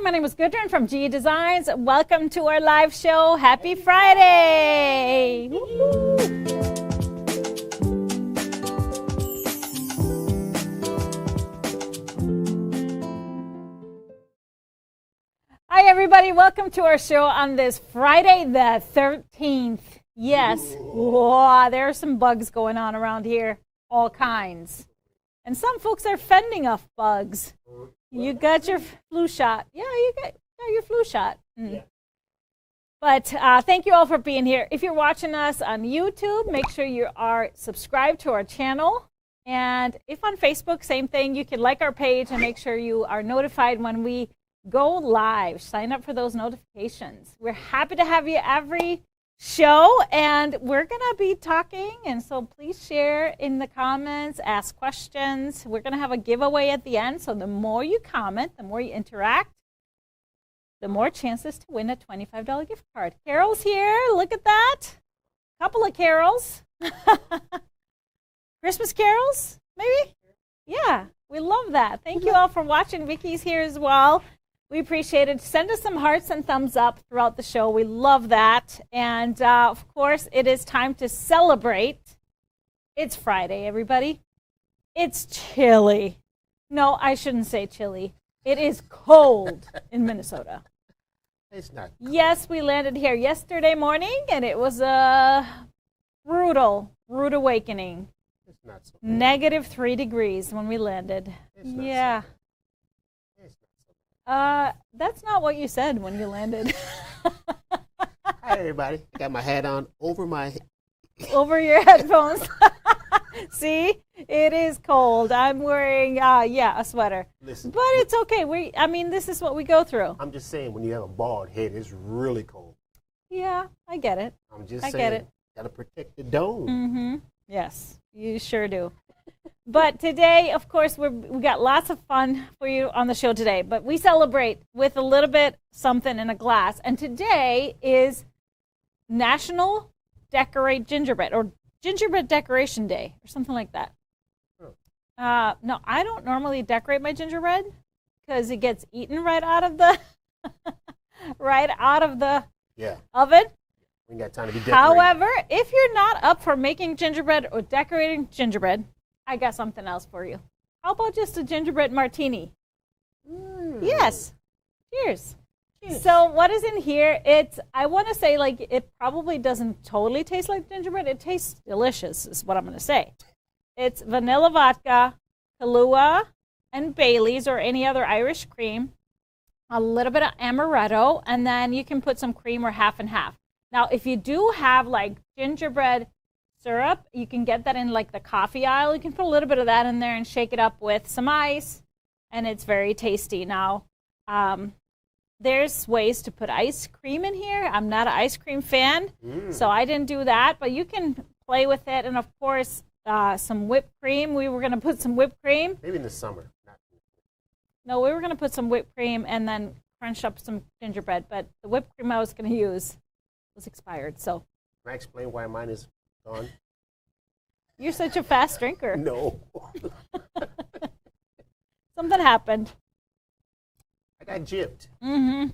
My name is Gudrun from GE Designs. Welcome to our live show. Happy Friday! Hi, everybody. Welcome to our show on this Friday the 13th. Yes. Whoa, there are some bugs going on around here. All kinds. And some folks are fending off bugs. You got your flu shot. Yeah, you got your flu shot. Yeah. But thank you all for being here. If you're watching us on YouTube, make sure you are subscribed to our channel. And if on Facebook, same thing. You can like our page and make sure you are notified when we go live. Sign up for those notifications. We're happy to have you every show, and we're going to be talking, and so please share in the comments, ask questions. We're going to have a giveaway at the end, so the more you comment, the more you interact, the more chances to win a $25 gift card. Carol's here. Look at that. Couple of carols. Christmas carols, maybe? Yeah, we love that. Thank you all for watching. Vicky's here as well. We appreciate it. Send us some hearts and thumbs up throughout the show. We love that. And, of course, it is time to celebrate. It's Friday, everybody. It's chilly. No, I shouldn't say chilly. It is cold in Minnesota. It's not cold. Yes, we landed here yesterday morning, and it was a rude awakening. It's not so bad. -3 degrees when we landed. Yeah. That's not what you said when you landed. Hi, everybody. I got my hat on over your headphones. See, it is cold. I'm wearing, a sweater. Listen, but it's okay. This is what we go through. I'm just saying, when you have a bald head, it's really cold. Yeah, I get it. I'm just saying. Get it. Gotta protect the dome. Mm-hmm. Yes, you sure do. But today, of course, we got lots of fun for you on the show today. But we celebrate with a little bit something in a glass. And today is National Decorate Gingerbread, or Gingerbread Decoration Day, or something like that. No, I don't normally decorate my gingerbread because it gets eaten right out of the oven. We ain't got time to be decorating. However, if you're not up for making gingerbread or decorating gingerbread, I got something else for you. How about just a gingerbread martini? Yes. Cheers. So what is in here? I want to say, it probably doesn't totally taste like gingerbread. It tastes delicious is what I'm going to say. It's vanilla vodka, Kahlua, and Bailey's or any other Irish cream, a little bit of amaretto, and then you can put some cream or half and half. Now, if you do have gingerbread syrup, you can get that in the coffee aisle. You can put a little bit of that in there and shake it up with some ice, and it's very tasty. Now, there's ways to put ice cream in here. I'm not an ice cream fan, so I didn't do that, but you can play with it. And, of course, some whipped cream. We were going to put some whipped cream. Maybe in the summer. No, we were going to put some whipped cream and then crunch up some gingerbread, but the whipped cream I was going to use was expired. So can I explain why mine is gone? You're such a fast drinker. No. Something happened. I got gypped. Mm-hmm.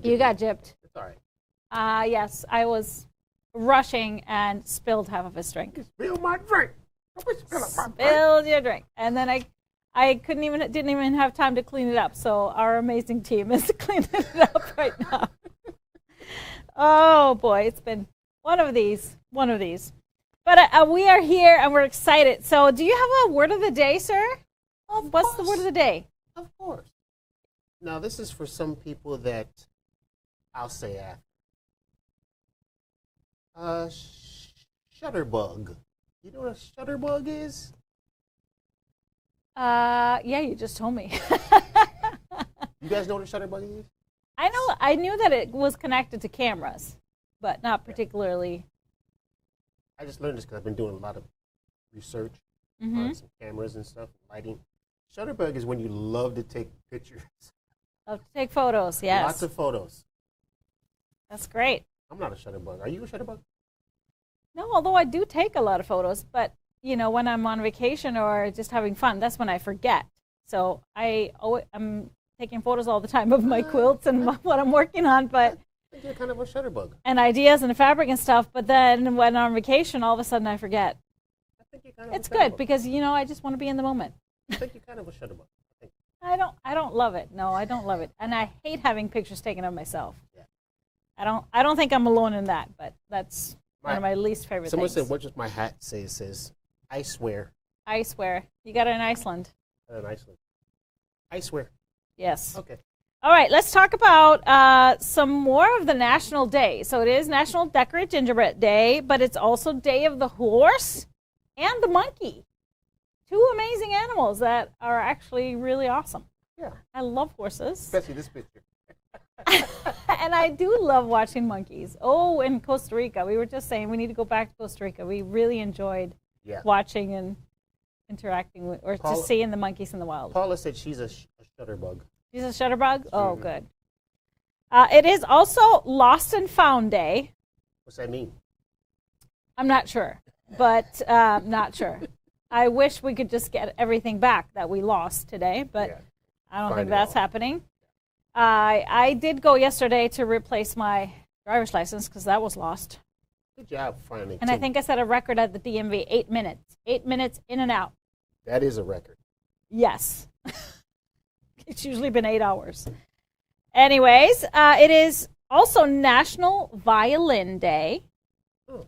You got gypped. It's all right. Yes, I was rushing and spilled half of his drink. You spilled my drink. Spilled your drink. And then I didn't even have time to clean it up. So our amazing team is cleaning it up right now. Oh, boy, it's been one of these. But we are here, and we're excited. So do you have a word of the day, sir? What's the word of the day? Of course. Now, this is for some people that I'll say after. Shutterbug. You know what a shutterbug is? Yeah, you just told me. You guys know what a shutterbug is? I knew that it was connected to cameras, but not particularly. I just learned this because I've been doing a lot of research on some cameras and stuff, lighting. Shutterbug is when you love to take pictures. Love to take photos, yes. Lots of photos. That's great. I'm not a shutterbug. Are you a shutterbug? No, although I do take a lot of photos, but when I'm on vacation or just having fun, that's when I forget. So I'm taking photos all the time of my quilts and what I'm working on, but I think you're kind of a shutterbug. and ideas and the fabric and stuff. But then when I'm on vacation, all of a sudden I forget. I think you're kind of It's a good shutterbug. because I just want to be in the moment. I think you're kind of a shutterbug. I think. I don't love it. No, I don't love it, and I hate having pictures taken of myself. Yeah. I don't think I'm alone in that, but that's one of my least favorite Someone things. said, "What does my hat say?" It says, "I swear." I swear. You got it in Iceland. In Iceland. I swear. Yes. Okay. All right, let's talk about some more of the national days. So it is National Decorate Gingerbread Day, but it's also Day of the Horse and the Monkey. Two amazing animals that are actually really awesome. Yeah. I love horses. Especially this picture. And I do love watching monkeys. Oh, in Costa Rica. We were just saying we need to go back to Costa Rica. We really enjoyed watching and interacting with, or just seeing the monkeys in the wild. Paula said she's a shutterbug. She's a shutterbug? Oh, good. It is also Lost and Found Day. What's that mean? I'm not sure, but not sure. I wish we could just get everything back that we lost today, but I don't think that's happening. I did go yesterday to replace my driver's license because that was lost. Good job finding. And I think I set a record at the DMV, 8 minutes. 8 minutes in and out. That is a record. Yes. It's usually been 8 hours. Anyways, it is also National Violin Day. Oh.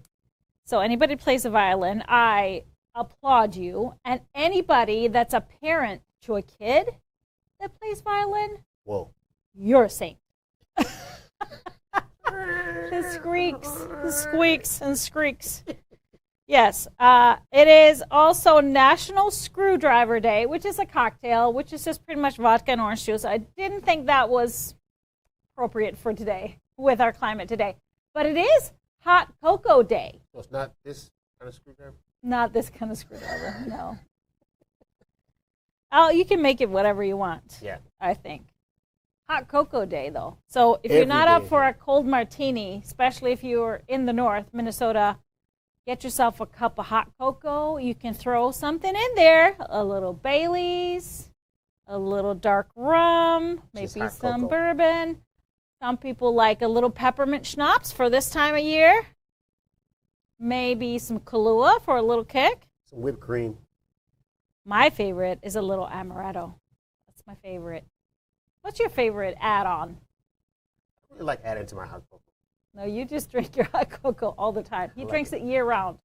So anybody plays a violin, I applaud you. And anybody that's a parent to a kid that plays violin, whoa, you're a saint. The squeaks and squeaks. Yes, it is also National Screwdriver Day, which is a cocktail, which is just pretty much vodka and orange juice. I didn't think that was appropriate for today, with our climate today. But it is Hot Cocoa Day. So it's not this kind of screwdriver? Not this kind of screwdriver, no. Oh, you can make it whatever you want, I think. Hot Cocoa Day, though. So if you're not up for a cold martini, especially if you're in the north, Minnesota, get yourself a cup of hot cocoa. You can throw something in there, a little Baileys, a little dark rum, maybe some bourbon. Some people like a little peppermint schnapps for this time of year. Maybe some Kahlua for a little kick. Some whipped cream. My favorite is a little amaretto. That's my favorite. What's your favorite add-on? I really like adding to my hot cocoa. No, you just drink your hot cocoa all the time. He drinks it year-round.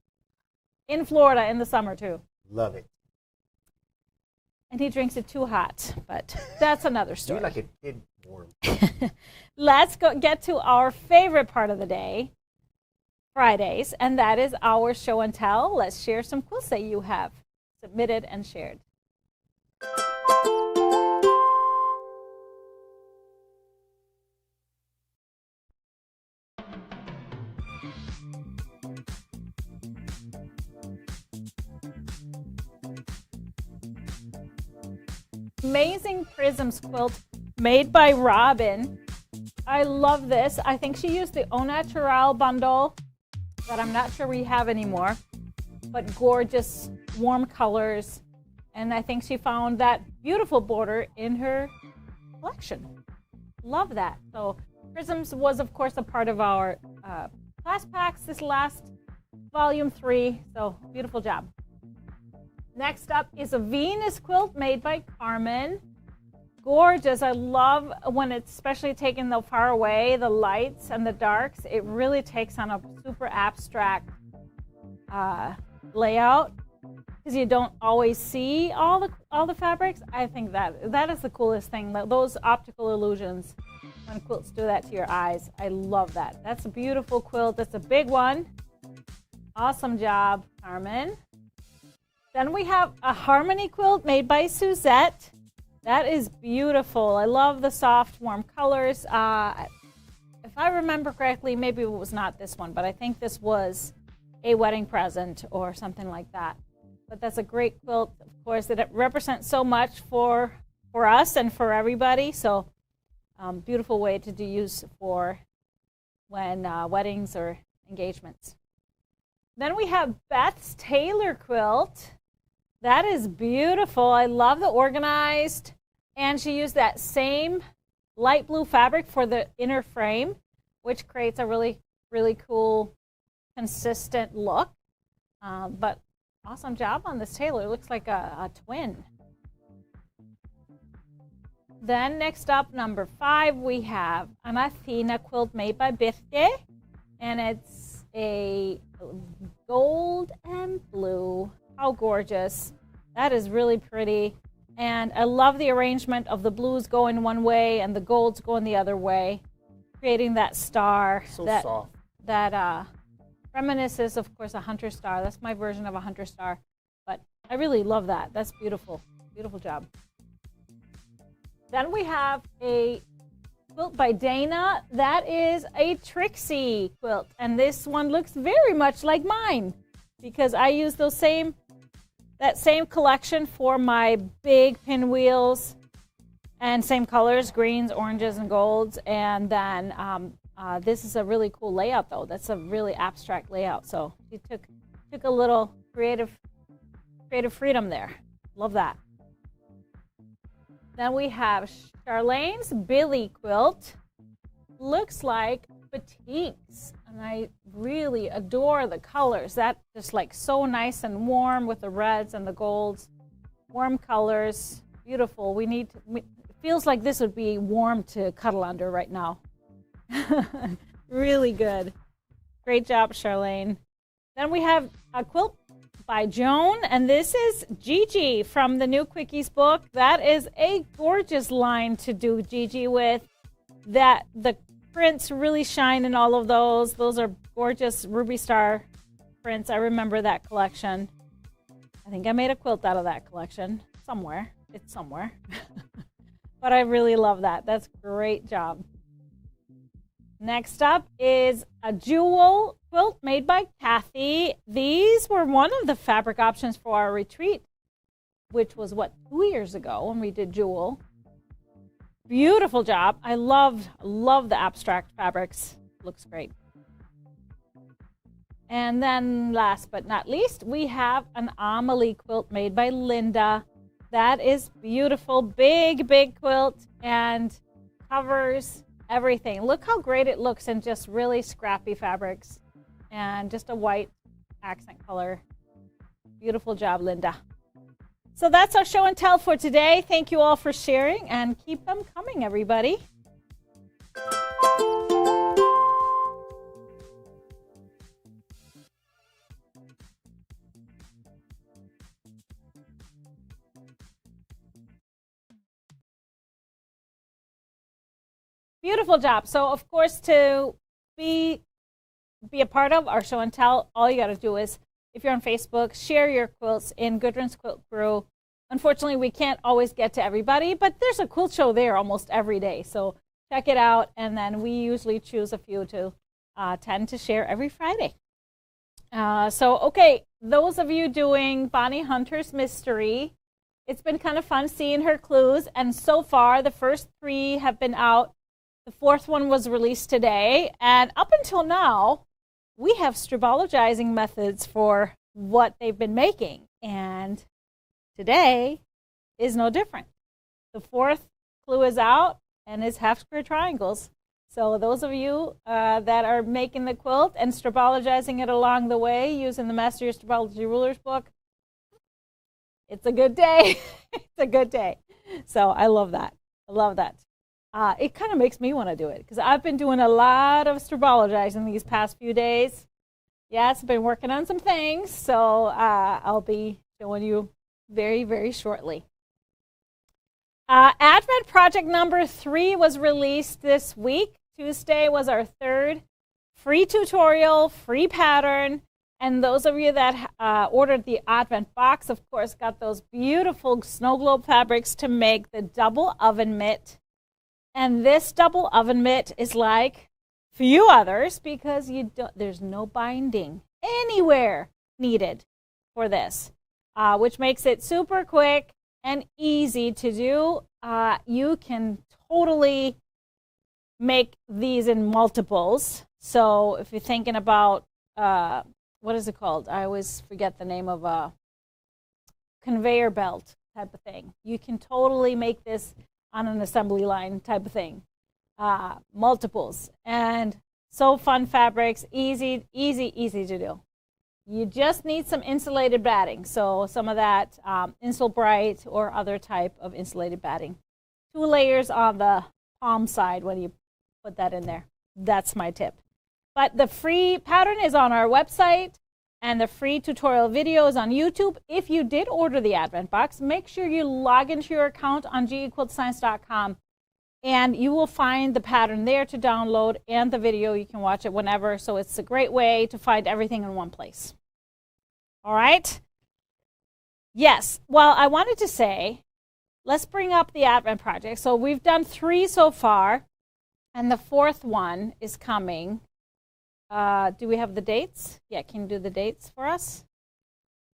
In Florida in the summer, too. Love it. And he drinks it too hot, but that's another story. You're like a kid warm. Let's get to our favorite part of the day, Fridays, and that is our show and tell. Let's share some quilts that you have submitted and shared. Amazing Prisms quilt made by Robin. I love this. I think she used the Au Naturel bundle that I'm not sure we have anymore, but gorgeous warm colors. And I think she found that beautiful border in her collection. Love that. So Prisms was, of course, a part of our class packs this last volume 3. So beautiful job. Next up is a Venus quilt made by Carmen. Gorgeous. I love when it's especially taken the far away, the lights and the darks. It really takes on a super abstract layout because you don't always see all the fabrics. I think that is the coolest thing. Those optical illusions when quilts do that to your eyes. I love that. That's a beautiful quilt. That's a big one. Awesome job, Carmen. Then we have a Harmony quilt made by Suzette. That is beautiful. I love the soft, warm colors. If I remember correctly, maybe it was not this one, but I think this was a wedding present or something like that. But that's a great quilt. Of course, it represents so much for us and for everybody. So beautiful way to use for when weddings or engagements. Then we have Beth's Taylor quilt. That is beautiful. I love the organized And she used that same light blue fabric for the inner frame, which creates a really, really cool, consistent look. But awesome job on this tailor. It looks like a twin. Then next up, number 5, we have an Athena quilt made by Birte. And it's a gold and blue. How gorgeous. That is really pretty. And I love the arrangement of the blues going one way and the golds going the other way, creating that star. So that, soft. That reminisces, of course, a hunter star. That's my version of a hunter star. But I really love that. That's beautiful. Beautiful job. Then we have a quilt by Dana. That is a Trixie quilt. And this one looks very much like mine because I use that same collection for my big pinwheels and same colors, greens, oranges, and golds. And then this is a really cool layout, though. That's a really abstract layout. So she took a little creative freedom there. Love that. Then we have Charlene's Billy quilt. Looks like batiks, and I really adore the colors. That just like so nice and warm with the reds and the golds. Warm colors, beautiful. It feels like this would be warm to cuddle under right now. Really good. Great job, Charlene. Then we have a quilt by Joan, and this is Gigi from the New Quickies book. That is a gorgeous line to do Gigi with. That the prints really shine in all of those. Those are gorgeous Ruby Star prints. I remember that collection. I think I made a quilt out of that collection somewhere. It's somewhere. But I really love that. That's a great job. Next up is a jewel quilt made by Kathy. These were one of the fabric options for our retreat, which was, 2 years ago when we did jewel. Beautiful job. I love the abstract fabrics. Looks great. And then last but not least, we have an Amelie quilt made by Linda. That is beautiful. Big quilt and covers everything. Look how great it looks in just really scrappy fabrics and just a white accent color. Beautiful job, Linda. So that's our show and tell for today. Thank you all for sharing, and keep them coming, everybody. Beautiful job. So, of course, to be a part of our show and tell, all you got to do is, if you're on Facebook, share your quilts in Gudrun's Quilt Crew. Unfortunately, we can't always get to everybody, but there's a quilt show there almost every day. So check it out, and then we usually choose a few to tend to share every Friday. Okay, those of you doing Bonnie Hunter's Mystery, it's been kind of fun seeing her clues, and so far the first 3 have been out. The 4th one was released today, and up until now, we have stribologizing methods for what they've been making, and today is no different. The 4th clue is out, and it's half square triangles. So those of you that are making the quilt and stribologizing it along the way using the Master Your Stripology Rulers book, it's a good day. It's a good day. So I love that. I love that. It kind of makes me want to do it because I've been doing a lot of stribologizing these past few days. Yes, I've been working on some things, so I'll be showing you very, very shortly. Advent project number 3 was released this week. Tuesday was our 3rd free tutorial, free pattern. And those of you that ordered the Advent box, of course, got those beautiful snow globe fabrics to make the double oven mitt. And this double oven mitt is like few others because there's no binding anywhere needed for this, which makes it super quick and easy to do. You can totally make these in multiples. So if you're thinking about, what is it called? I always forget the name of a conveyor belt. type of thing. You can totally make this on an assembly line type of thing. Multiples, and so fun fabrics, easy to do. You just need some insulated batting, so some of that Insul-Bright or other type of insulated batting. 2 layers on the palm side when you put that in there. That's my tip. But the free pattern is on our website, and the free tutorial video is on YouTube. If you did order the Advent box, make sure you log into your account on gequiltscience.com, and you will find the pattern there to download, and the video. You can watch it whenever, so it's a great way to find everything in one place. All right? Yes, well, I wanted to say, let's bring up the Advent project. So we've done 3 so far, and the 4th one is coming. Do we have the dates? Yeah, can you do the dates for us?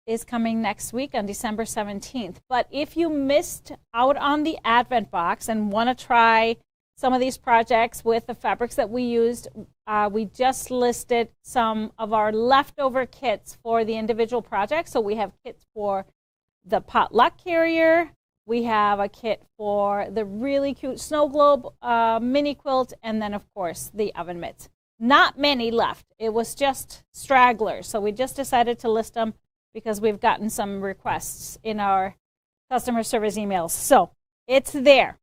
Is coming next week on December 17th. But if you missed out on the Advent box and want to try some of these projects with the fabrics that we used, we just listed some of our leftover kits for the individual projects. So we have kits for the potluck carrier. We have a kit for the really cute snow globe mini quilt, and then, of course, the oven mitts. Not many left. It was just stragglers. So we just decided to list them because we've gotten some requests in our customer service emails. So it's there.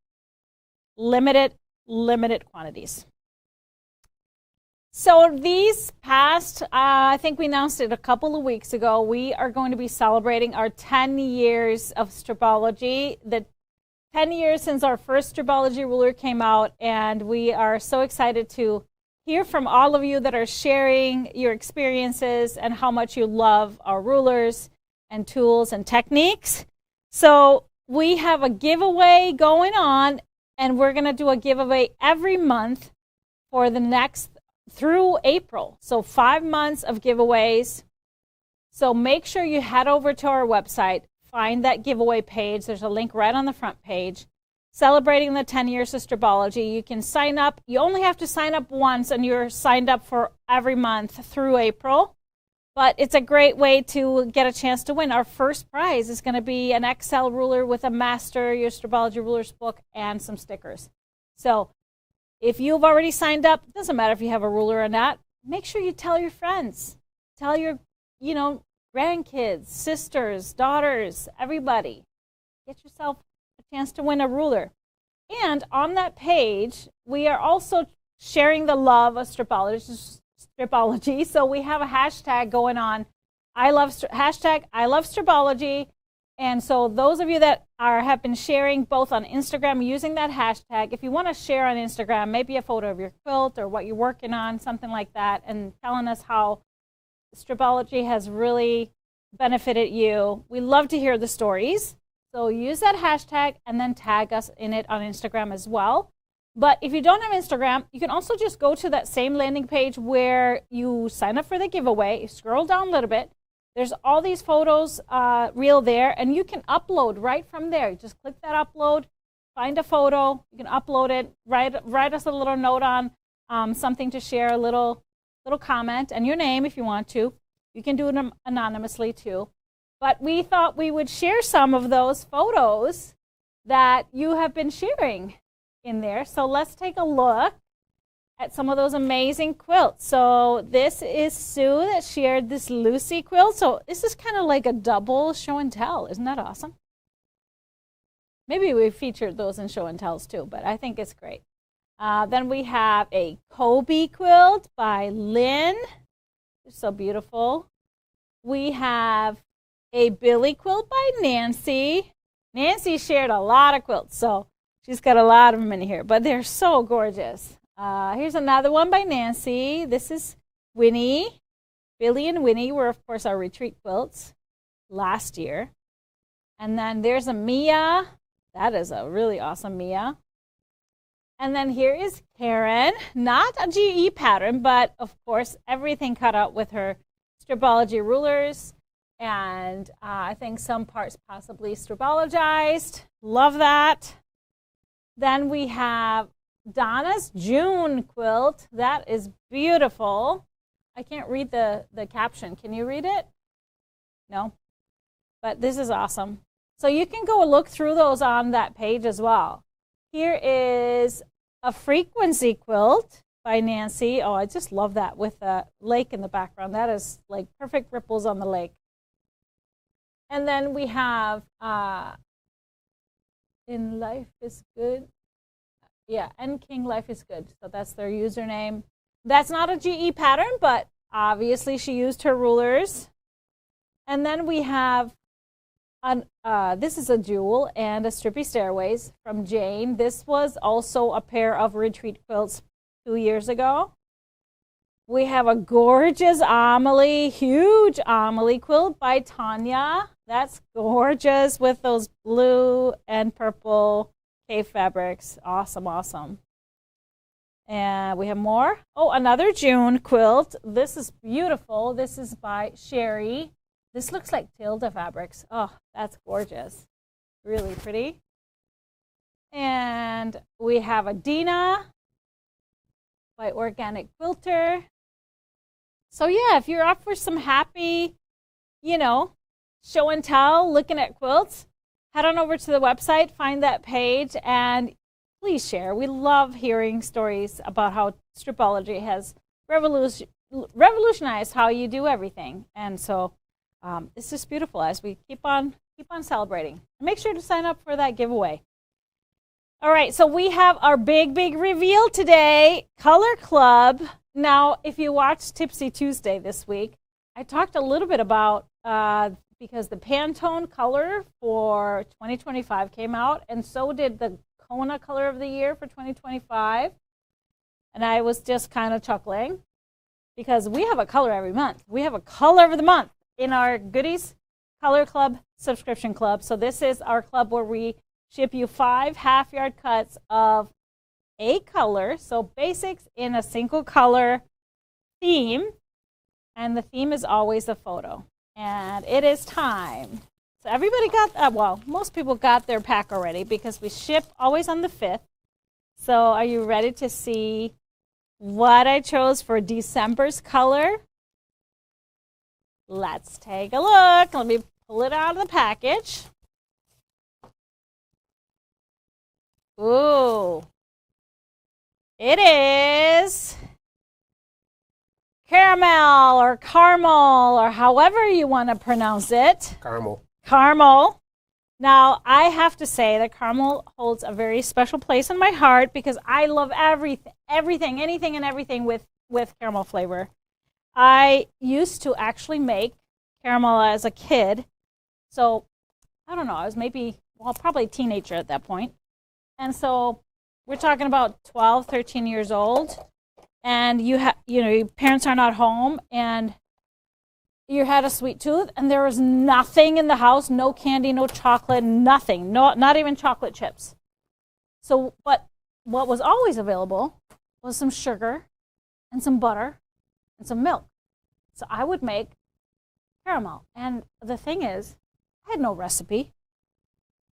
Limited quantities. So these past, I think we announced it a couple of weeks ago, we are going to be celebrating our 10 years of Stripology. The 10 years since our first Stripology ruler came out, and we are so excited to hear from all of you that are sharing your experiences and how much you love our rulers and tools and techniques. So we have a giveaway going on, and we're going to do a giveaway every month for the next through April. So 5 months of giveaways. So make sure you head over to our website, find that giveaway page. There's a link right on the front page. Celebrating the 10 years of Stripology. You can sign up. You only have to sign up once, and you're signed up for every month through April. But it's a great way to get a chance to win. Our first prize is going to be an XL ruler with a Master Your Stripology Rulers book and some stickers. So if you've already signed up, it doesn't matter if you have a ruler or not, make sure you tell your friends. Tell your, grandkids, sisters, daughters, everybody. Get yourself chance to win a ruler. And on that page, we are also sharing the love of Stripology. So we have a hashtag going on. I love Stripology. And so those of you that have been sharing both on Instagram using that hashtag, if you want to share on Instagram, maybe a photo of your quilt or what you're working on, something like that, and telling us how Stripology has really benefited you. We love to hear the stories. So use that hashtag and then tag us in it on Instagram as well. But if you don't have Instagram, you can also just go to that same landing page where you sign up for the giveaway. You scroll down a little bit. There's all these photos reel there, and you can upload right from there. You just click that upload, find a photo. You can upload it. Write us a little note on something to share, a little comment, and your name if you want to. You can do it anonymously too. But we thought we would share some of those photos that you have been sharing in there. So let's take a look at some of those amazing quilts. So this is Sue that shared this Lucy quilt. So this is kind of like a double show and tell. Isn't that awesome? Maybe we featured those in show and tells too, but I think it's great. Then we have a Kobe quilt by Lynn. It's so beautiful. We have a Billy quilt by Nancy. Nancy shared a lot of quilts, so she's got a lot of them in here, but they're so gorgeous. Here's another one by Nancy. This is Winnie. Billy and Winnie were, of course, our retreat quilts last year. And then there's a Mia. That is a really awesome Mia. And then here is Karen. Not a GE pattern, but, of course, everything cut out with her Stripology rulers. And I think some parts possibly Stripologized. Love that. Then we have Donna's June quilt. That is beautiful. I can't read the caption. Can you read it? No? But this is awesome. So you can go look through those on that page as well. Here is a frequency quilt by Nancy. Oh, I just love that with the lake in the background. That is like perfect ripples on the lake. And then we have In Life is Good. Yeah, and King Life is Good. So that's their username. That's not a GE pattern, but obviously she used her rulers. And then we have, this is a jewel and a Strippy Stairways from Jane. This was also a pair of retreat quilts 2 years ago. We have a gorgeous Amelie, huge Amelie quilt by Tanya. That's gorgeous with those blue and purple cave fabrics. Awesome, awesome. And we have more. Oh, another June quilt. This is beautiful. This is by Sherry. This looks like Tilda fabrics. Oh, that's gorgeous. Really pretty. And we have a Dina by Organic Quilter. So yeah, if you're up for some happy, show and tell, looking at quilts, head on over to the website, find that page, and please share. We love hearing stories about how Stripology has revolutionized how you do everything. And so it's just beautiful as we keep on celebrating. Make sure to sign up for that giveaway. All right, so we have our big reveal today, Color Club. Now, if you watched Tipsy Tuesday this week, I talked a little bit about because the Pantone color for 2025 came out, and so did the Kona color of the year for 2025. And I was just kind of chuckling because we have a color every month. We have a color of the month in our Goodies Color Club subscription club. So this is our club where we ship you 5 half-yard cuts of a color, so basics in a single color theme, and the theme is always a photo. And it is time. So everybody got, well, most people got their pack already because we ship always on the 5th. So are you ready to see what I chose for December's color? Let's take a look. Let me pull it out of the package. Ooh. It is caramel or caramel or however you want to pronounce it. Caramel. Caramel. Now, I have to say that caramel holds a very special place in my heart because I love anything and everything with caramel flavor. I used to actually make caramel as a kid. So, I don't know, I was probably a teenager at that point. And so we're talking about 12, 13 years old, and your parents are not home, and you had a sweet tooth, and there was nothing in the house, no candy, no chocolate, nothing, not even chocolate chips. So, but what was always available was some sugar and some butter and some milk. So I would make caramel, and the thing is, I had no recipe.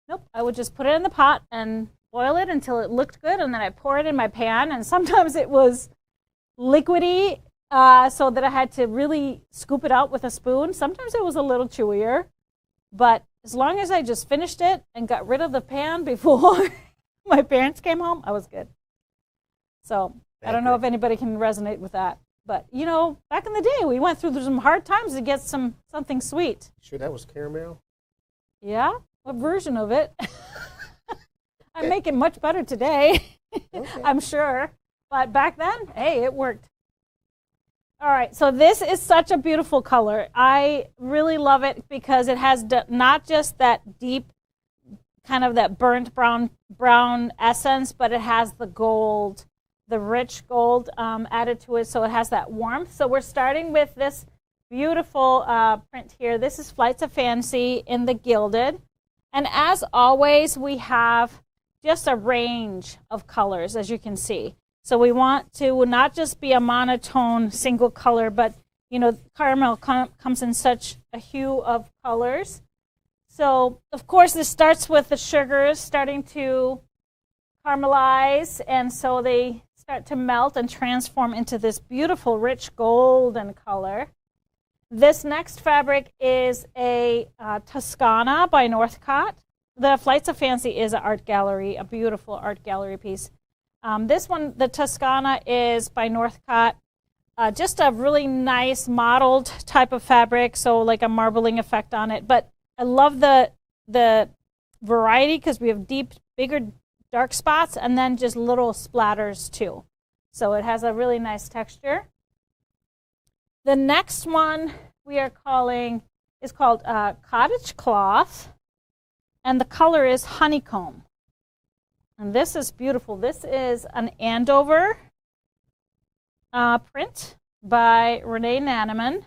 Nope, I would just put it in the pot and boil it until it looked good, and then I pour it in my pan, and sometimes it was liquidy so that I had to really scoop it out with a spoon. Sometimes it was a little chewier, but as long as I just finished it and got rid of the pan before my parents came home, I was good. So I don't know if anybody can resonate with that, but back in the day, we went through some hard times to get something sweet. Sure that was caramel? Yeah, what version of it? I make it much better today, okay. I'm sure. But back then, hey, it worked. All right, so this is such a beautiful color. I really love it because it has not just that deep, kind of that burnt brown essence, but it has the gold, the rich gold added to it, so it has that warmth. So we're starting with this beautiful print here. This is Flights of Fancy in the gilded. And as always, we have just a range of colors, as you can see. So we want to not just be a monotone single color, but, caramel comes in such a hue of colors. So, of course, this starts with the sugars starting to caramelize, and so they start to melt and transform into this beautiful, rich golden color. This next fabric is a Toscana by Northcott. The Flights of Fancy is an art gallery, a beautiful art gallery piece. This one, the Toscana, is by Northcott. Just a really nice mottled type of fabric, so like a marbling effect on it. But I love the variety because we have deep, bigger, dark spots and then just little splatters too. So it has a really nice texture. The next one we are calling is called cottage cloth, and the color is honeycomb. And this is beautiful. This is an Andover print by Renee Nanneman.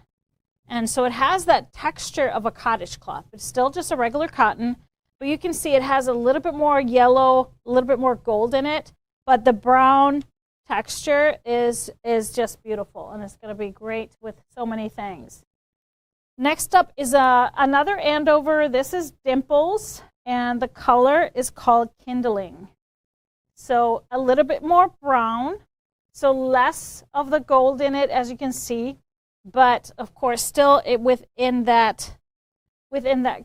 And so it has that texture of a cottage cloth. It's still just a regular cotton, but you can see it has a little bit more yellow, a little bit more gold in it, but the brown texture is just beautiful, and it's going to be great with so many things. Next up is another Andover. This is Dimples, and the color is called Kindling. So a little bit more brown, so less of the gold in it, as you can see, but of course still within that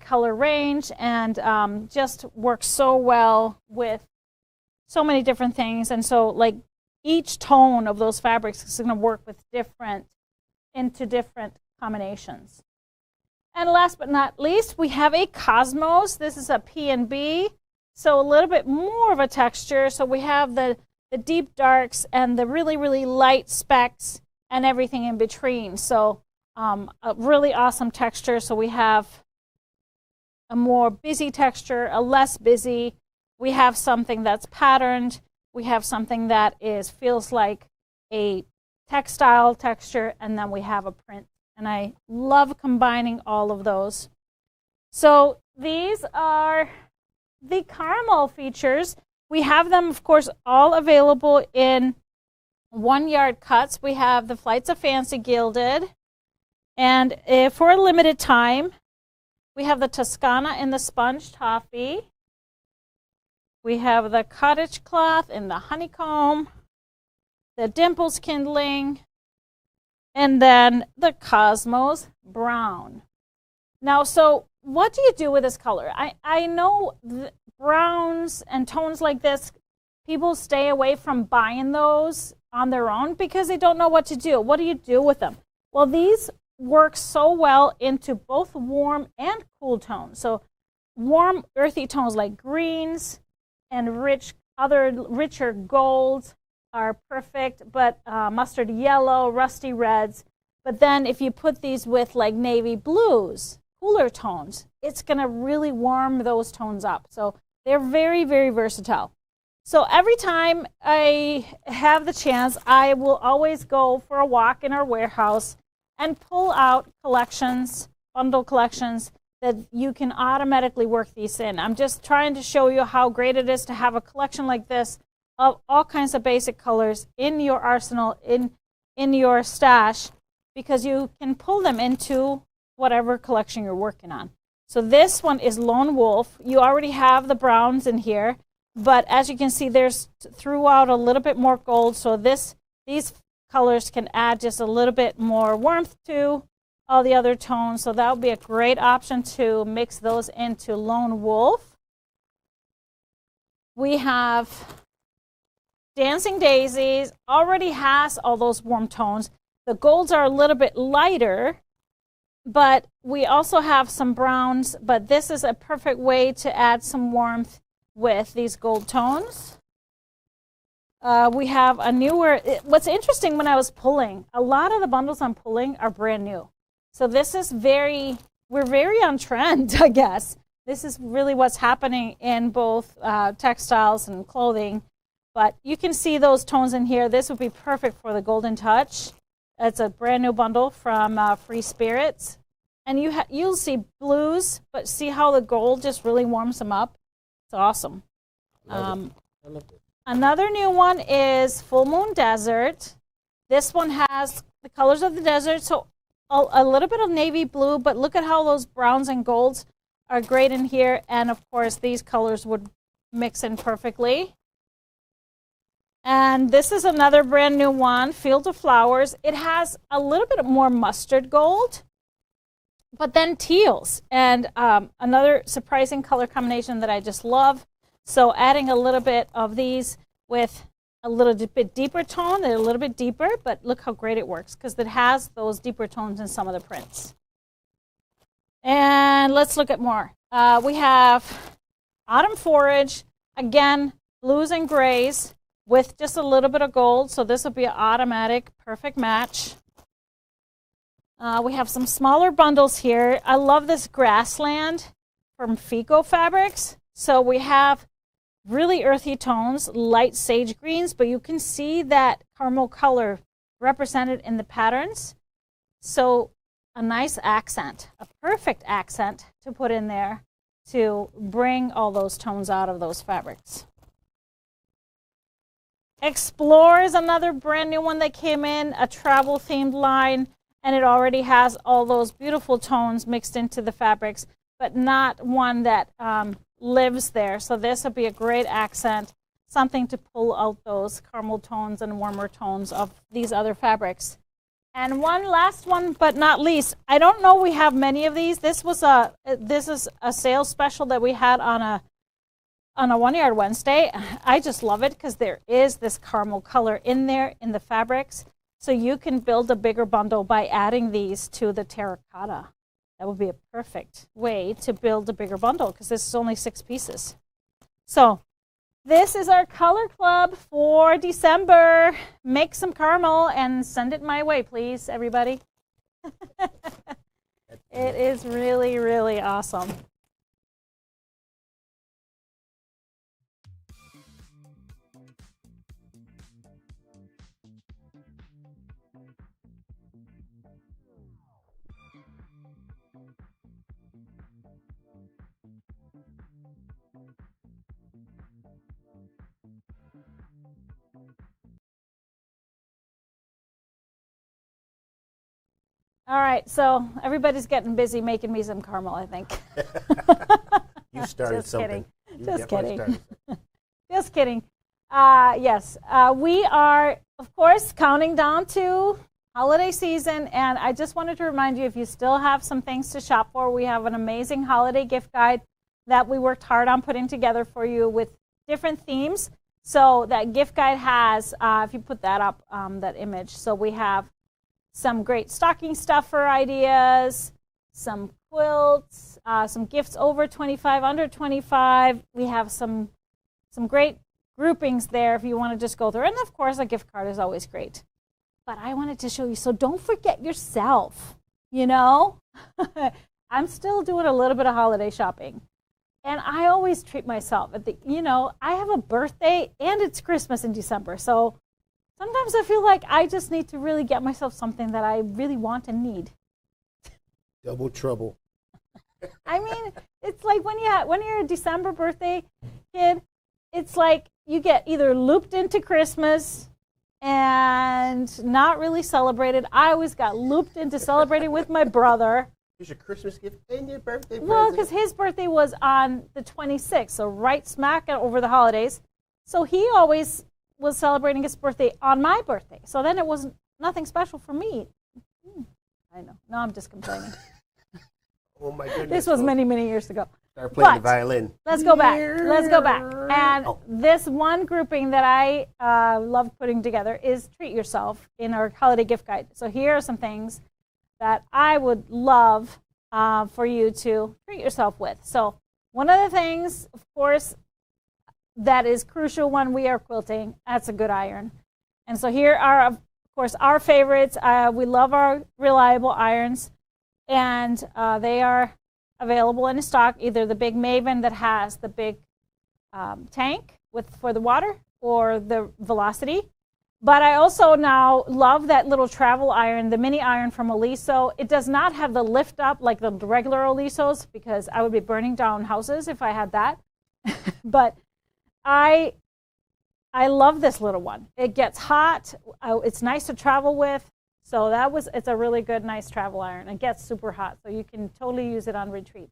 color range, and just works so well with so many different things. And so like each tone of those fabrics is going to work with different combinations. And last but not least, we have a Cosmos. This is a P&B, so a little bit more of a texture. So we have the deep darks and the really, really light specks and everything in between. So a really awesome texture. So we have a more busy texture, a less busy. We have something that's patterned. We have something that feels like a textile texture, and then we have a print. And I love combining all of those. So these are the caramel features. We have them, of course, all available in 1-yard cuts. We have the Flights of Fancy gilded. And for a limited time, we have the Toscana in the sponge toffee. We have the cottage cloth in the honeycomb, the Dimples Kindling, and then the Cosmos brown. Now, so what do you do with this color? I know browns and tones like this, people stay away from buying those on their own because they don't know what to do. What do you do with them? Well, these work so well into both warm and cool tones. So warm, earthy tones like greens and richer golds are perfect, but mustard yellow, rusty reds. But then if you put these with like navy blues, cooler tones, it's going to really warm those tones up. So they're very, very versatile. So every time I have the chance, I will always go for a walk in our warehouse and pull out collections, bundle collections, that you can automatically work these in. I'm just trying to show you how great it is to have a collection like this of all kinds of basic colors in your arsenal, in your stash, because you can pull them into whatever collection you're working on. So this one is Lone Wolf. You already have the browns in here, but as you can see, there's throughout a little bit more gold, so these colors can add just a little bit more warmth to all the other tones, so that would be a great option to mix those into Lone Wolf. We have Dancing Daisies, already has all those warm tones. The golds are a little bit lighter, but we also have some browns, but this is a perfect way to add some warmth with these gold tones. We have a newer, what's interesting when I was pulling, a lot of the bundles I'm pulling are brand new. So this is we're very on trend, I guess. This is really what's happening in both textiles and clothing. But you can see those tones in here. This would be perfect for the Golden Touch. It's a brand new bundle from Free Spirits. And you'll see blues, but see how the gold just really warms them up? It's awesome. I love it. Another new one is Full Moon Desert. This one has the colors of the desert, so a little bit of navy blue, but look at how those browns and golds are great in here. And of course, these colors would mix in perfectly. And this is another brand new one, Field of Flowers. It has a little bit more mustard gold, But then teals, and another surprising color combination that I just love. So adding a little bit of these with a little bit deeper tone, they're a little bit deeper, but look how great it works because it has those deeper tones in some of the prints. And let's look at more. We have autumn forage, again, blues and grays with just a little bit of gold. So this will be an automatic perfect match. We have some smaller bundles here. I love this grassland from Fico Fabrics. So we have really earthy tones, light sage greens, but you can see that caramel color represented in the patterns. So a nice accent, a perfect accent to put in there to bring all those tones out of those fabrics. Explore is another brand new one that came in, a travel themed line, and it already has all those beautiful tones mixed into the fabrics, but not one that lives there. So this will be a great accent, something to pull out those caramel tones and warmer tones of these other fabrics. And one last one, but not least, I don't know we have many of these. This is a sales special that we had on a One Yard Wednesday. I just love it because there is this caramel color in there in the fabrics. So you can build a bigger bundle by adding these to the terracotta. That would be a perfect way to build a bigger bundle because this is only 6 pieces. So this is our color club for December. Make some caramel and send it my way, please, everybody. It is really, really awesome. All right, so everybody's getting busy making me some caramel, I think. You started Just something. kidding. Just kidding. Started. Just kidding. Yes, we are, of course, counting down to holiday season, and I just wanted to remind you, if you still have some things to shop for, we have an amazing holiday gift guide that we worked hard on putting together for you with different themes. So that gift guide has, if you put that up, that image, so we have some great stocking stuffer ideas, some quilts, some gifts over 25, under 25. We have some great groupings there if you want to just go through. And of course, a gift card is always great. But I wanted to show you, so don't forget yourself, you know? I'm still doing a little bit of holiday shopping. And I always treat myself at I have a birthday and it's Christmas in December. So sometimes I feel like I just need to really get myself something that I really want and need. Double trouble. I mean, it's like when you're a December birthday kid, it's like you get either looped into Christmas and not really celebrated. I always got looped into celebrating with my brother. Here's your Christmas gift and your birthday present. Well, because his birthday was on the 26th, so right smack over the holidays. So he always was celebrating his birthday on my birthday. So then it wasn't nothing special for me. I know. No, I'm just complaining. Oh my goodness. This was many, many years ago. Start playing the violin. Let's go back. Let's go back. And this one grouping that I love putting together is Treat Yourself in our holiday gift guide. So here are some things that I would love for you to treat yourself with. So one of the things, of course, that is crucial when we are quilting, that's a good iron. And so here are, of course, our favorites. We love our reliable irons, and they are available in stock, either the big Maven that has the big tank for the water, or the Velocity. But I also now love that little travel iron, the mini iron from Oliso. It does not have the lift up like the regular Olisos, because I would be burning down houses if I had that. But I love this little one. It gets hot. It's nice to travel with. So it's a really good, nice travel iron. It gets super hot, so you can totally use it on retreat.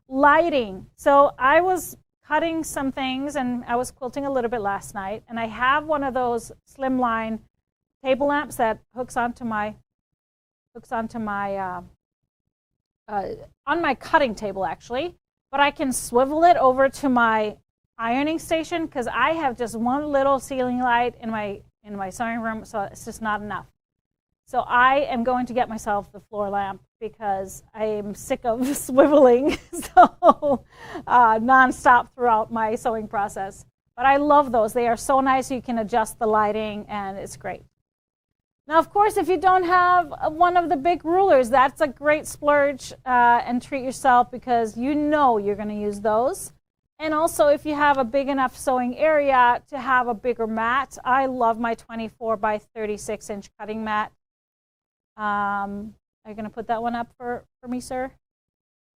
Lighting. So I was cutting some things, and I was quilting a little bit last night, and I have one of those slimline table lamps that hooks onto my on my cutting table actually, but I can swivel it over to my ironing station because I have just one little ceiling light in my sewing room, so it's just not enough. So I am going to get myself the floor lamp because I am sick of swiveling so nonstop throughout my sewing process. But I love those. They are so nice. You can adjust the lighting, and it's great. Now, of course, if you don't have one of the big rulers, that's a great splurge and treat yourself because you know you're going to use those. And also, if you have a big enough sewing area to have a bigger mat, I love my 24 by 36 inch cutting mat. Are you going to put that one up for me, sir?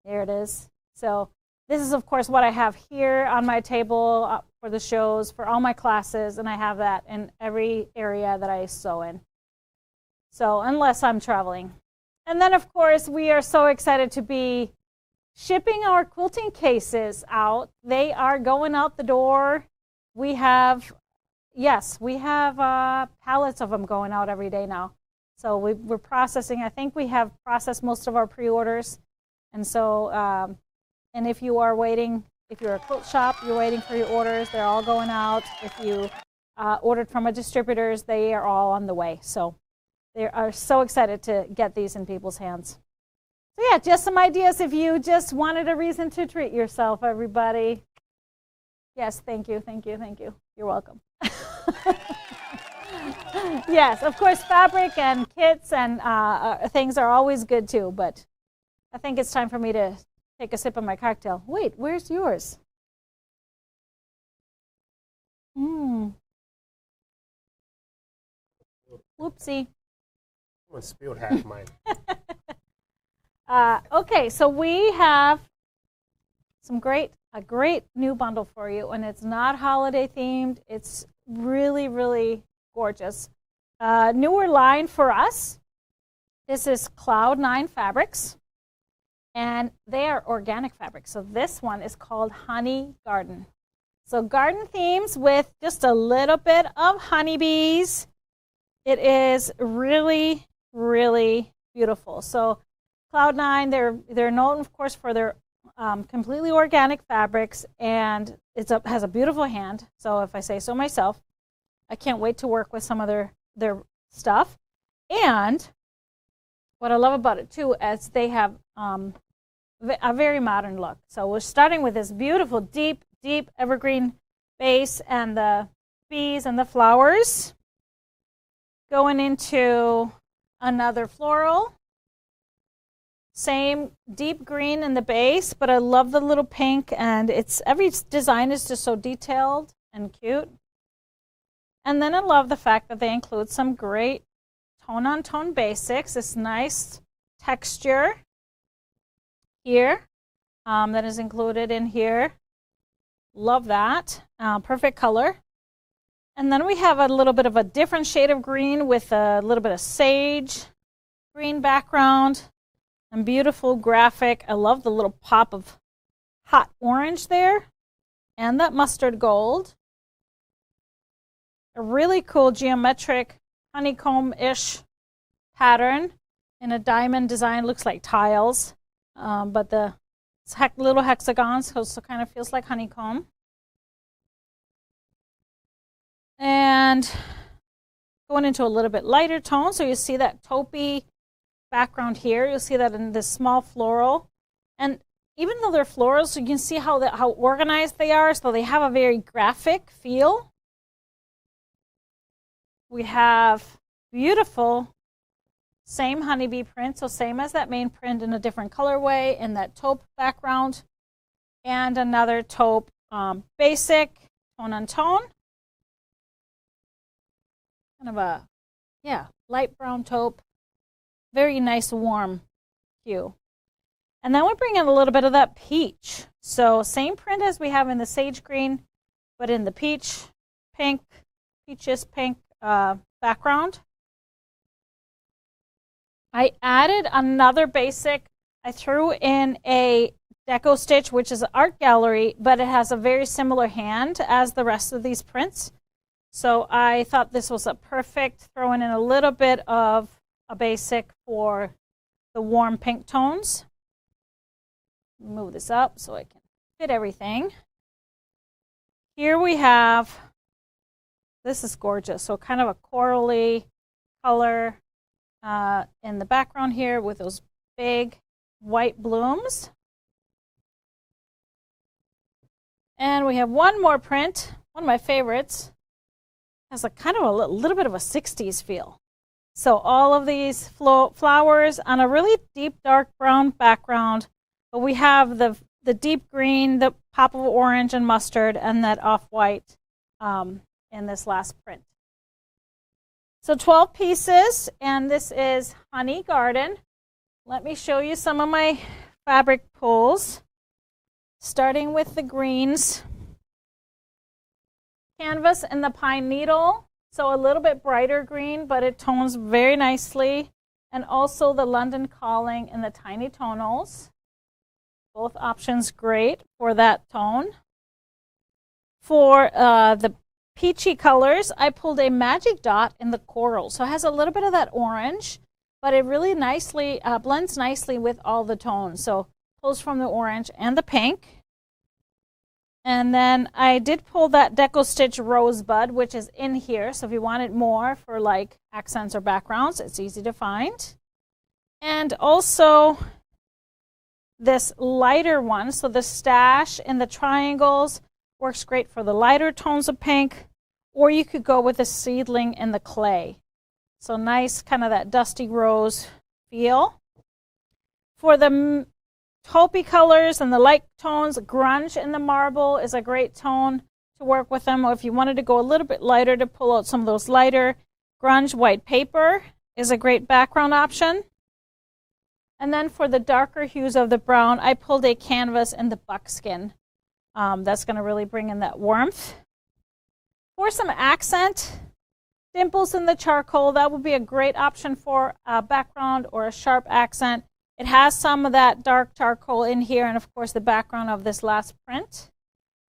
There it is. So this is, of course, what I have here on my table for the shows, for all my classes, and I have that in every area that I sew in. So unless I'm traveling. And then, of course, we are so excited to be shipping our quilting cases out. They are going out the door. We have, yes, we have pallets of them going out every day now. So we're processing. I think we have processed most of our pre-orders. And so, and if you are waiting, if you're a quilt shop, you're waiting for your orders, they're all going out. If you ordered from a distributors, they are all on the way. So they are so excited to get these in people's hands. So yeah, just some ideas if you just wanted a reason to treat yourself, everybody. Yes, thank you, thank you, thank you. You're welcome. Yes, of course, fabric and kits and things are always good too, but I think it's time for me to take a sip of my cocktail. Wait, where's yours? Whoopsie. I spilled half mine. Okay, so we have a great new bundle for you, and it's not holiday themed. It's really, really gorgeous. Newer line for us. This is Cloud 9 Fabrics, and they are organic fabrics. So this one is called Honey Garden. So garden themes with just a little bit of honeybees. It is really, really beautiful. So Cloud 9, they're known, of course, for their completely organic fabrics, and has a beautiful hand. So if I say so myself, I can't wait to work with some of their stuff. And what I love about it too is they have a very modern look. So we're starting with this beautiful, deep evergreen base and the bees and the flowers, going into another floral. Same deep green in the base, but I love the little pink, and every design is just so detailed and cute. And then I love the fact that they include some great tone-on-tone basics. This nice texture here that is included in here. Love that. Perfect color. And then we have a little bit of a different shade of green with a little bit of sage green background. And beautiful graphic. I love the little pop of hot orange there. And that mustard gold. A really cool geometric honeycomb-ish pattern in a diamond design. Looks like tiles. But the little hexagons, so it kind of feels like honeycomb. And going into a little bit lighter tone. So you see that taupey background here. You'll see that in this small floral, and even though they're florals, you can see how organized they are. So they have a very graphic feel. We have beautiful same honeybee print, so same as that main print in a different colorway in that taupe background, and another taupe basic tone on tone, kind of a light brown taupe. Very nice warm hue. And then we bring in a little bit of that peach. So same print as we have in the sage green, but in the peaches pink background. I added another basic. I threw in a deco stitch, which is an art gallery, but it has a very similar hand as the rest of these prints. So I thought this was a perfect throwing in a little bit of a basic for the warm pink tones. Move this up so I can fit everything. Here we have, this is gorgeous. So kind of a corally color in the background here with those big white blooms. And we have one more print, one of my favorites. Has a kind of a little bit of a 60s feel. So all of these flowers on a really deep dark brown background, but we have the deep green, the pop of orange and mustard, and that off-white in this last print. So 12 pieces, and this is Honey Garden. Let me show you some of my fabric pulls, starting with the greens. Canvas and the pine needle, so a little bit brighter green, but it tones very nicely. And also the London Calling in the tiny tonals. Both options great for that tone. For the peachy colors, I pulled a Magic Dot in the coral. So it has a little bit of that orange, but it really nicely blends nicely with all the tones. So pulls from the orange and the pink. And then I did pull that Deco Stitch Rosebud, which is in here. So if you wanted more for like accents or backgrounds, it's easy to find. And also this lighter one. So the Stash in the triangles works great for the lighter tones of pink. Or you could go with the Seedling in the clay. So nice kind of that dusty rose feel. For the taupey colors and the light tones, grunge in the marble is a great tone to work with them. Or if you wanted to go a little bit lighter to pull out some of those lighter grunge, white paper is a great background option. And then for the darker hues of the brown, I pulled a canvas in the buckskin. That's going to really bring in that warmth. For some accent, dimples in the charcoal, that would be a great option for a background or a sharp accent. It has some of that dark charcoal in here and, of course, the background of this last print.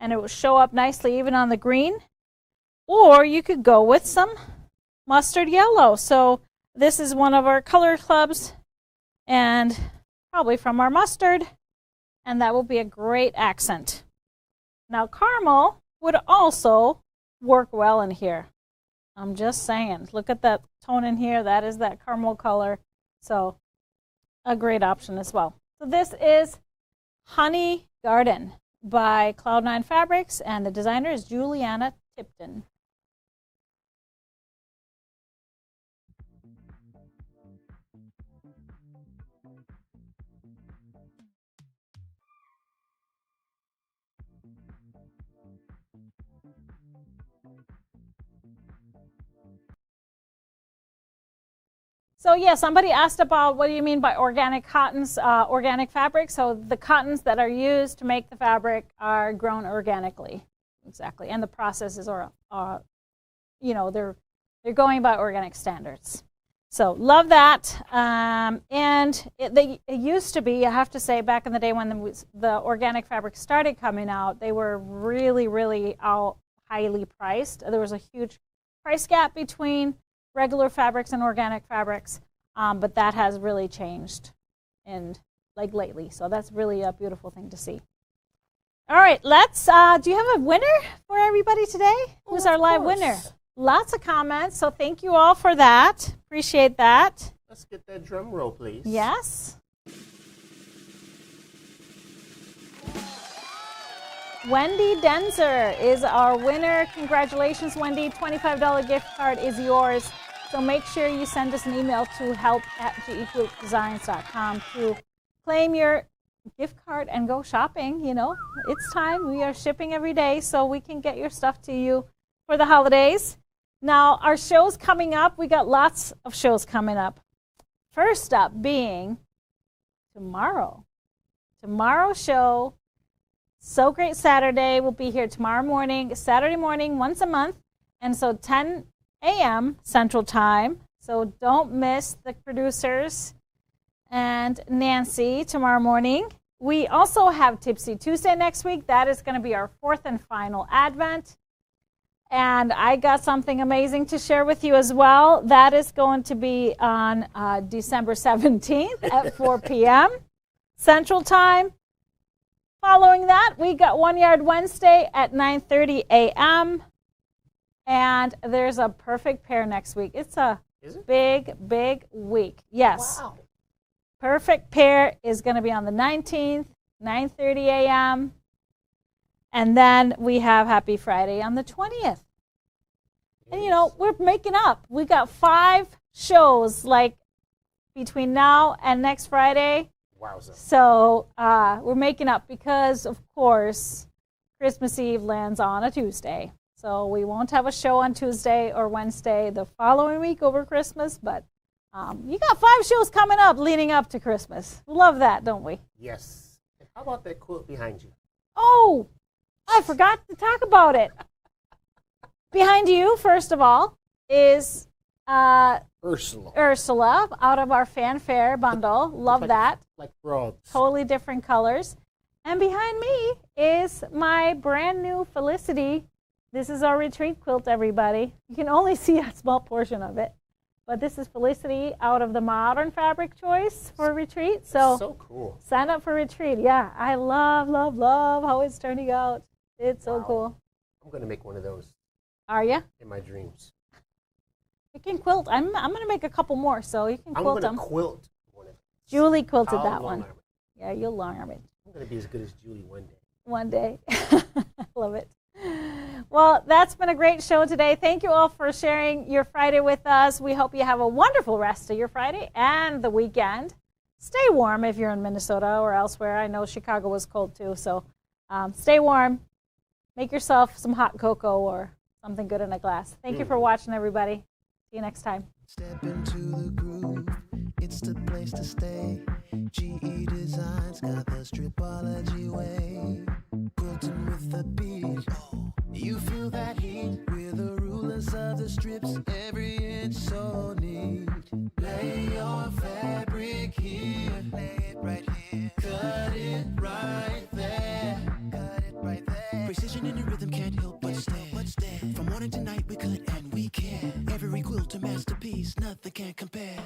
And it will show up nicely even on the green. Or you could go with some mustard yellow. So this is one of our color clubs and probably from our mustard. And that will be a great accent. Now, caramel would also work well in here. I'm just saying. Look at that tone in here. That is that caramel color. So a great option as well. So this is Honey Garden by Cloud9 Fabrics, and the designer is Juliana Tipton. So yeah, somebody asked about what do you mean by organic cottons, organic fabric. So the cottons that are used to make the fabric are grown organically, exactly, and the processes are, you know, they're going by organic standards. So love that. And it used to be, I have to say, back in the day when the organic fabric started coming out, they were really highly priced. There was a huge price gap between regular fabrics and organic fabrics, but that has really changed like lately. So that's really a beautiful thing to see. All right, let's, do you have a winner for everybody today? Who's our live winner? Lots of comments, so thank you all for that. Appreciate that. Let's get that drum roll, please. Yes. Wendy Denzer is our winner. Congratulations, Wendy. $25 gift card is yours. So make sure you send us an email to help@gequiltdesigns.com to claim your gift card and go shopping. You know, it's time. We are shipping every day, so we can get your stuff to you for the holidays. Now, our show's coming up. We got lots of shows coming up. First up being tomorrow. Tomorrow's show, So Great Saturday, will be here tomorrow morning, Saturday morning, once a month. And so 10 a.m. Central Time. So don't miss the producers and Nancy tomorrow morning. We also have Tipsy Tuesday next week. That is going to be our fourth and final Advent. And I got something amazing to share with you as well. That is going to be on December 17th at 4 p.m. Central Time. Following that, we got 1 Yard Wednesday at 9:30 a.m. And there's a perfect pair next week. It's a big, big week. Yes. Wow. Perfect pair is going to be on the 19th, 9:30 a.m. And then we have Happy Friday on the 20th. And, you know, we're making up. We got 5 shows, like, between now and next Friday. Wowza. So we're making up because, of course, Christmas Eve lands on a Tuesday. So we won't have a show on Tuesday or Wednesday the following week over Christmas. But you got 5 shows coming up leading up to Christmas. Love that, don't we? Yes. And how about that quilt behind you? Oh, I forgot to talk about it. Behind you, first of all, is Ursula out of our fanfare bundle. Love that. Like frogs. Totally different colors. And behind me is my brand new Felicity. This is our retreat quilt, everybody. You can only see a small portion of it. But this is Felicity out of the modern fabric choice for retreat. So cool. Sign up for retreat. Yeah, I love, love, love how it's turning out. It's so cool. I'm going to make one of those. Are you? In my dreams. You can quilt. I'm going to make a couple more, so you can quilt them. I'm going to quilt one of them. Julie quilted that one. Yeah, you'll long-arm it. I'm going to be as good as Julie one day. One day. Love it. Well, that's been a great show today. Thank you all for sharing your Friday with us. We hope you have a wonderful rest of your Friday and the weekend. Stay warm if you're in Minnesota or elsewhere. I know Chicago was cold too, so stay warm. Make yourself some hot cocoa or something good in a glass. Thank you for watching, everybody. See you next time. Step into the groove, it's the place to stay. GE Designs got the Stripology way. Quilting with the beat, you feel that heat. We're the rulers of the strips, every inch so neat. Lay your fabric here, lay it right here. Cut it right there, cut it right there. Precision in the rhythm can't help but stand. From morning to night we cut and we can. Every quilt a masterpiece, nothing can compare.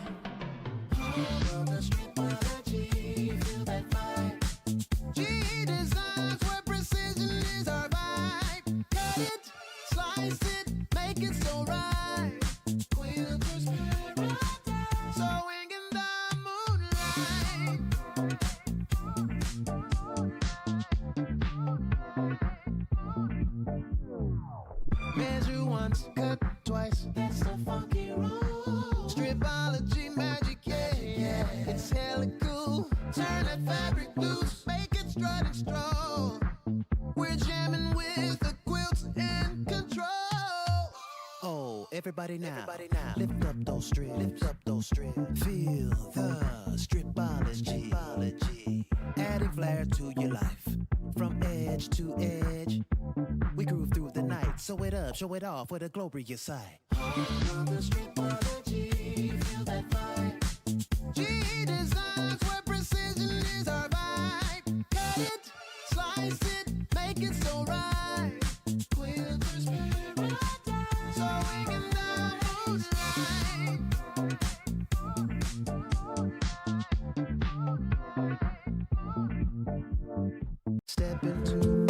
Home of the Stripology, feel that vibe. GE Designs where precision is our vibe. Cut it, slice it, make it so right. Quilters paradise, sewing in the moonlight. Measure once, cut twice, that's the funky rule. Stripology magic, yeah. It's hella cool. Turn that fabric loose, make it strut and stroll. We're jamming with the quilts in control. Oh, everybody now, lift up those strips, Feel the stripology, adding flair to your life. From edge to edge, we groove through the night. Sew it up, show it off with a glorious sight. Home of the Stripology, feel that vibe. GE Designs where precision is our vibe. Cut it, slice it, make it so right. Quilters paradise, sewing in the moonlight. Step into